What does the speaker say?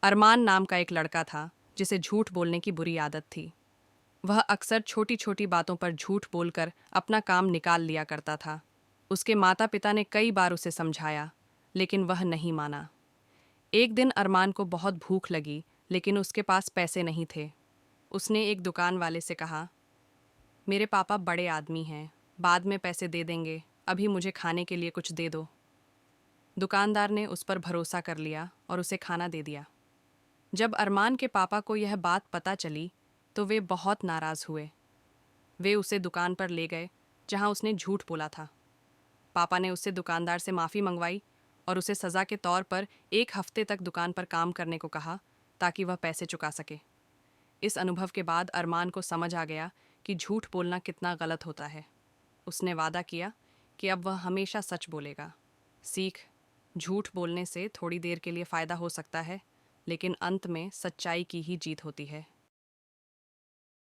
अरमान नाम का एक लड़का था जिसे झूठ बोलने की बुरी आदत थी। वह अक्सर छोटी छोटी बातों पर झूठ बोलकर अपना काम निकाल लिया करता था। उसके माता पिता ने कई बार उसे समझाया, लेकिन वह नहीं माना। एक दिन अरमान को बहुत भूख लगी, लेकिन उसके पास पैसे नहीं थे। उसने एक दुकान वाले से कहा, मेरे पापा बड़े आदमी हैं, बाद में पैसे दे देंगे, अभी मुझे खाने के लिए कुछ दे दो। दुकानदार ने उस पर भरोसा कर लिया और उसे खाना दे दिया। जब अरमान के पापा को यह बात पता चली तो वे बहुत नाराज़ हुए। वे उसे दुकान पर ले गए जहां उसने झूठ बोला था। पापा ने उससे दुकानदार से माफ़ी मंगवाई और उसे सज़ा के तौर पर 1 हफ्ते तक दुकान पर काम करने को कहा, ताकि वह पैसे चुका सके। इस अनुभव के बाद अरमान को समझ आ गया कि झूठ बोलना कितना गलत होता है। उसने वादा किया कि अब वह हमेशा सच बोलेगा। सीख: झूठ बोलने से थोड़ी देर के लिए फ़ायदा हो सकता है, लेकिन अंत में सच्चाई की ही जीत होती है।